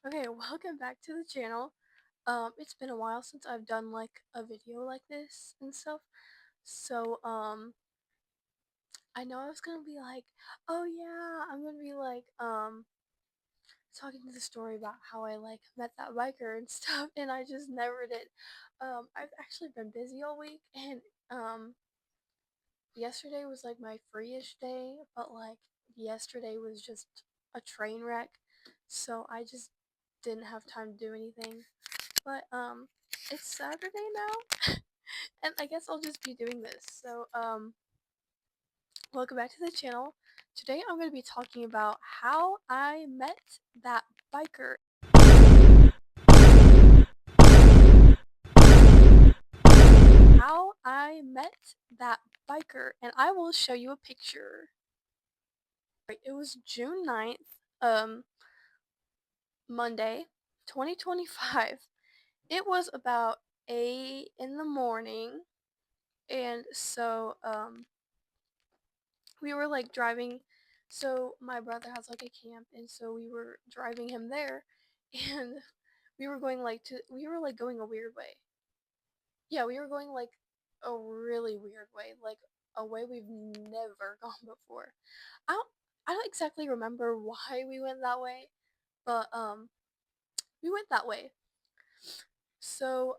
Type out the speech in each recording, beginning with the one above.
Okay, welcome back to the channel. It's been a while since I've done like a video like this and stuff. So, I know I was gonna be like, oh yeah, I'm gonna be like, talking to the story about how I like met that biker and stuff, and I just never did. I've actually been busy all week, and yesterday was like my free-ish day, but like yesterday was just a train wreck, so I just didn't have time to do anything. But it's Saturday now, and I guess I'll just be doing this. So, welcome back to the channel. Today I'm going to be talking about how I met that biker. How I met that biker, and I will show you a picture. Right, it was June 9th, Monday, 2025. It was about 8 in the morning, and so, we were like driving. So my brother has like a camp, and so we were driving him there, and we were like going a weird way. Yeah, we were going like a really weird way, like a way we've never gone before. I don't exactly remember why we went that way, but we went that way. So,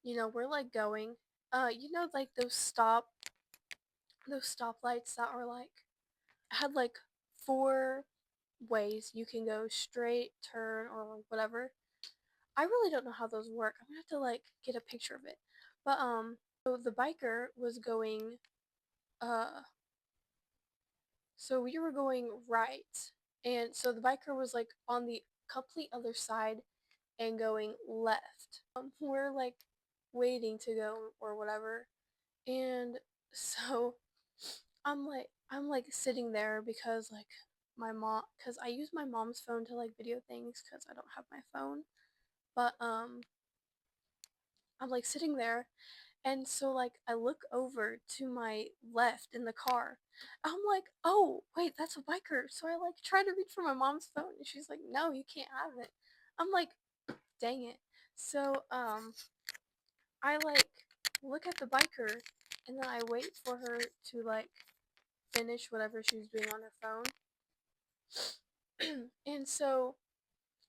we're like going, like those stoplights that are like had like four ways you can go: straight, turn, or whatever. I really don't know how those work. I'm gonna have to like get a picture of it. But so the biker was going uh so we were going right. And so the biker was like on the complete other side and going left. We're like waiting to go or whatever. And so I'm like sitting there because like my mom, cuz I use my mom's phone to like video things cuz I don't have my phone. But I'm like sitting there, and so like I look over to my left in the car. I'm like, "Oh, wait, that's a biker." So I like try to reach for my mom's phone, and she's like, "No, you can't have it." I'm like, "Dang it." So, I like look at the biker, and then I wait for her to like finish whatever she was doing on her phone. And so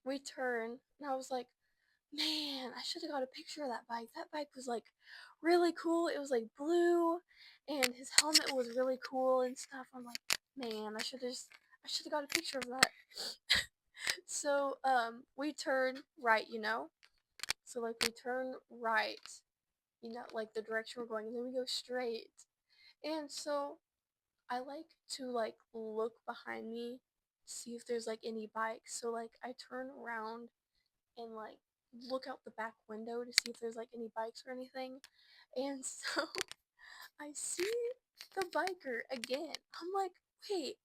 we turn, and I was like, man, I should have got a picture of that bike. That bike was like really cool. It was like blue, and his helmet was really cool and stuff. I'm like, man, I should have got a picture of that. So, we turn right, So like we turn right, like the direction we're going, and then we go straight. And so I like to like look behind me, see if there's like any bikes. So like I turn around and like look out the back window to see if there's like any bikes or anything. And so I see the biker again. I'm like, wait,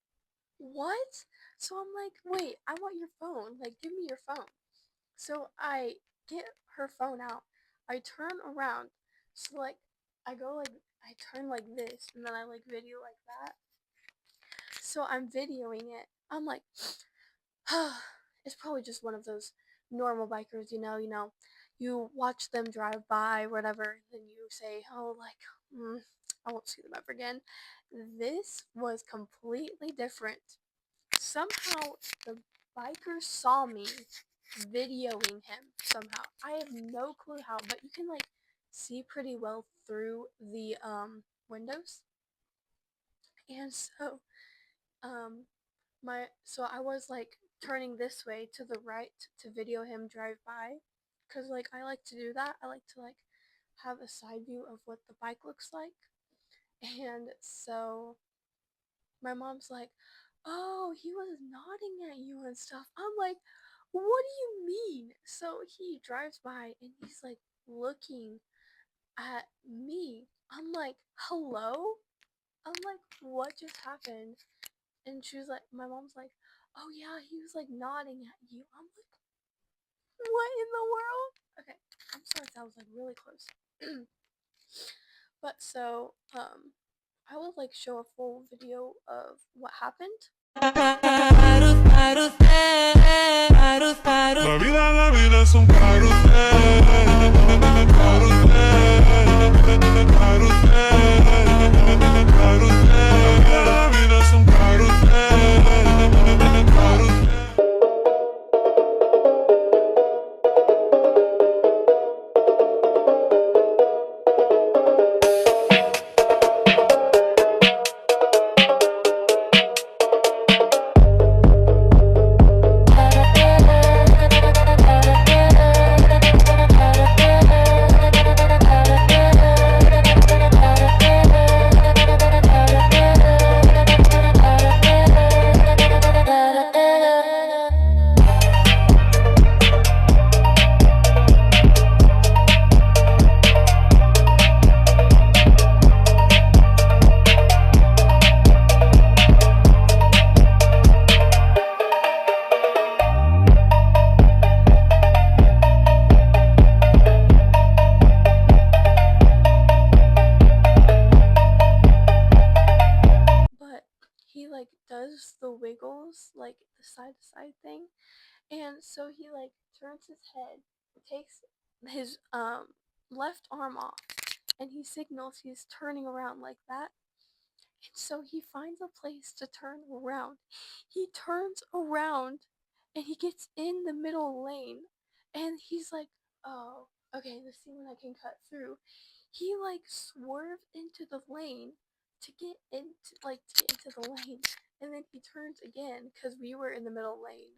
what? So I'm like, wait, I want your phone. Like, give me your phone. So I get her phone out. I turn around. So like I go like I turn like this, and then I like video like that. So I'm videoing it. I'm like, it's probably just one of those normal bikers, you watch them drive by, whatever, and then you say, oh, like, I won't see them ever again. This was completely different. Somehow the biker saw me videoing him somehow. I have no clue how, but you can like see pretty well through the windows. And um so I was like turning this way to the right to video him drive by, cuz like I like to do that. I like to like have a side view of what the bike looks like. And so my mom's like, "Oh, he was nodding at you and stuff." I'm like, "What do you mean?" So he drives by and he's like looking at me. I'm like, "Hello?" I'm like, "What just happened?" And she was like, my mom's like, "Oh yeah, he was like nodding at you." I'm like, "What in the world?" Okay, I'm sorry if that was like really close. But I will like show a full video of what happened. La vida es un carrusel, carrusel, carrusel, carrusel. La vida es un carrusel, carrusel. But he like does the wiggles, like the side to side thing. And so he like turns his head, takes his left arm off, and he signals he's turning around like that. And so he finds a place to turn around. He turns around and he gets in the middle lane. And he's like, oh, okay, let's see when I can cut through. He like swerved into the lane to get into the lane. And then he turns again because we were in the middle lane,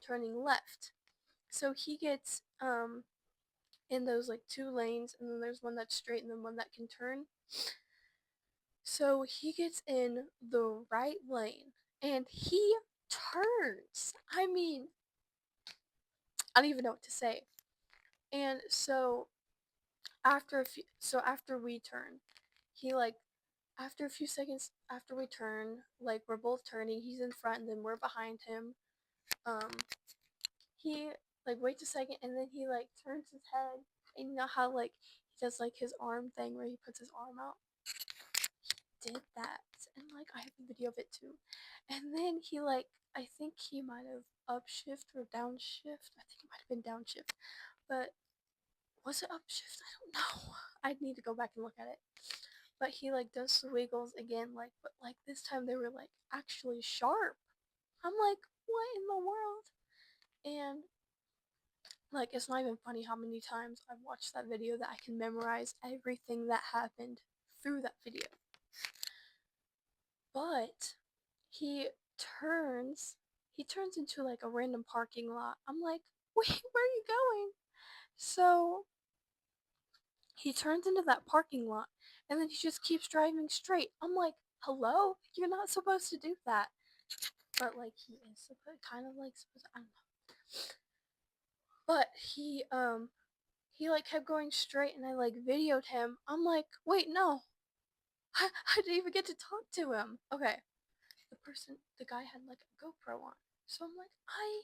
turning left. So he gets in those like two lanes, and then there's one that's straight and then one that can turn. So he gets in the right lane and he turns. I mean, I don't even know what to say. And so after we turn, he like after a few seconds after we turn, like we're both turning, he's in front and then we're behind him. Um he like waits a second and then he like turns his head, and you know how like he does like his arm thing where he puts his arm out? Did that, and like I have a video of it too. And then he like I think he might have upshift or downshift. I think it might have been downshift, but was it upshift? I don't know. I'd need to go back and look at it. But he like does the wiggles again, like but like this time they were like actually sharp. I'm like, what in the world? And like it's not even funny how many times I've watched that video that I can memorize everything that happened through that video. But he turns he turns into like a random parking lot. I'm like, wait, where are you going? So he turns into that parking lot and then he just keeps driving straight. I'm like, hello? You're not supposed to do that. But like he is supposed kind of like supposed I don't know. But he like kept going straight and I like videoed him. I'm like, wait, no. I didn't even get to talk to him. Okay. The guy had like a GoPro on. So I'm like, I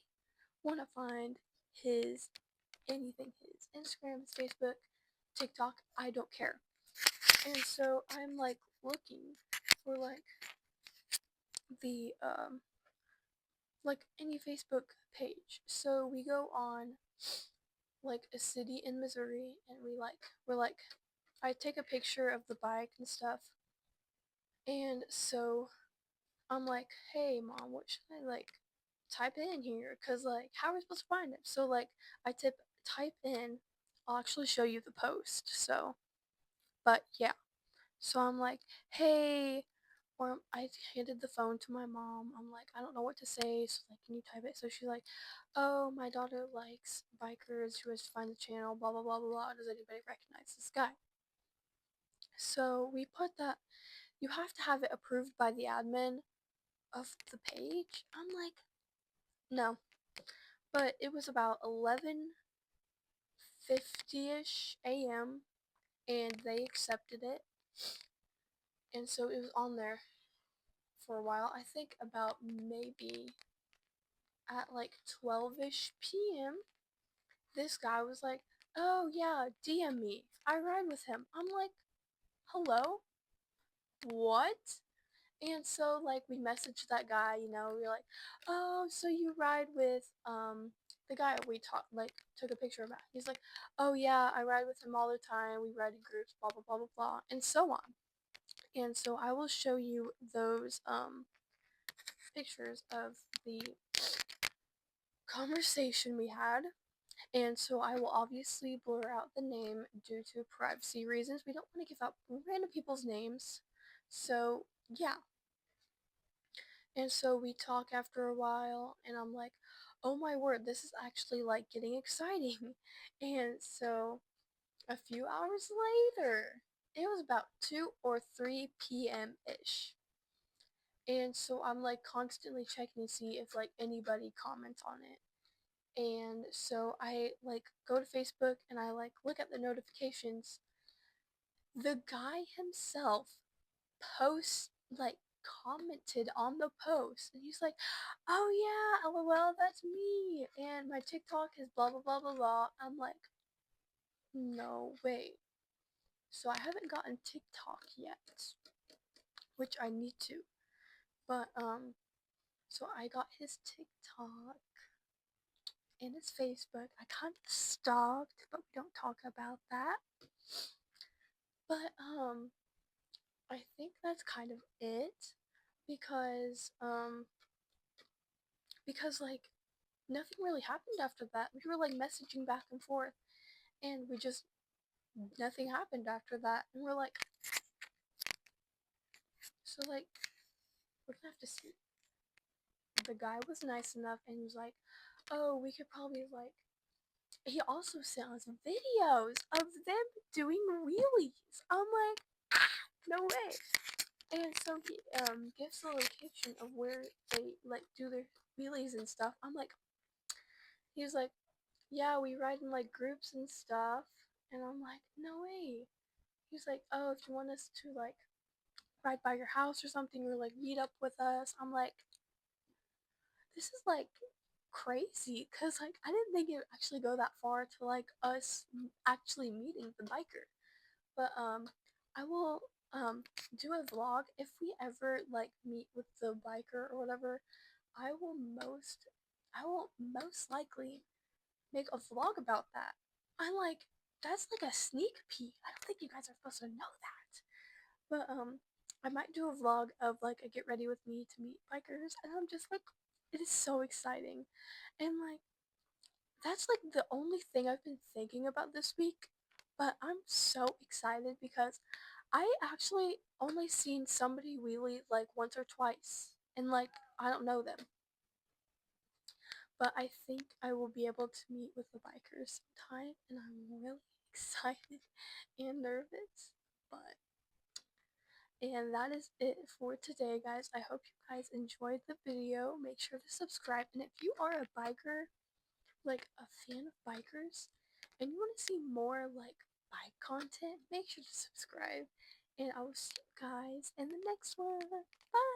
want to find his anything, his Instagram, his Facebook, TikTok, I don't care. And so I'm like looking for the like any Facebook page. So we go on like a city in Missouri and we're like I take a picture of the bike and stuff. And so I'm like, hey mom, what should I like type in here? Cause like how are we supposed to find it? So like I type in. I'll actually show you the post. So, but yeah. So I'm like, hey, or I handed the phone to my mom. I'm like, I don't know what to say. So like, can you type it? So she's like, oh, my daughter likes bikers. She was to find the channel. Blah blah blah blah blah. Does anybody recognize this guy? So we put that. You have to have it approved by the admin of the page. I'm like, no. But it was about 11:50ish a.m. and they accepted it. And so it was on there for a while. I think about maybe at like 12ish p.m. This guy was like, oh yeah, DM me. I ride with him. I'm like, hello? What? And so like we messaged that guy, we were like, oh, so you ride with the guy we talked like took a picture about. He's like, "Oh yeah, I ride with him all the time. We ride in groups, blah blah blah blah blah," and so on. And so I will show you those pictures of the conversation we had. And so I will obviously blur out the name due to privacy reasons. We don't want to give out random people's names. So yeah. And so we talk after a while, and I'm like, oh my word, this is actually like getting exciting. And so a few hours later, it was about 2 or 3 p.m. ish. And so I'm like constantly checking to see if like anybody comments on it. And so I like go to Facebook and I like look at the notifications. The guy himself posts like commented on the post and he's like, "Oh yeah, LOL, that's me. And my TikTok is blah blah blah blah blah." I'm like, "No way." So I haven't gotten TikTok yet, which I need to. But so I got his TikTok and his Facebook. I kind of stalked, but we don't talk about that. But I think that's kind of it because like nothing really happened after that. We were like messaging back and forth and we just nothing happened after that. And we're like so like we're gonna have to see. The guy was nice enough and he was like, "Oh, we could probably like." He also sent us videos of them doing wheelies. I'm like, no way. And so he gives the location of where they like do their wheelies and stuff. I'm like, he was like, yeah, we ride in like groups and stuff. And I'm like, no way. He's like, oh, if you want us to like ride by your house or something or like meet up with us. I'm like, this is like crazy because like I didn't think it would actually go that far to like us actually meeting the biker. But I will do a vlog if we ever like meet with the biker or whatever. I will most I will most likely make a vlog about that. I like that's like a sneak peek. I don't think you guys are supposed to know that. But I might do a vlog of like a get ready with me to meet bikers and I'm just like it is so exciting. And like that's like the only thing I've been thinking about this week. But I'm so excited because I actually only seen somebody wheelie like once or twice. And like I don't know them. But I think I will be able to meet with the bikers sometime and I'm really excited and nervous. But and that is it for today, guys. I hope you guys enjoyed the video. Make sure to subscribe. And if you are a biker, like a fan of bikers, and you want to see more like bike content, make sure to subscribe. And I will see you guys in the next one. Bye!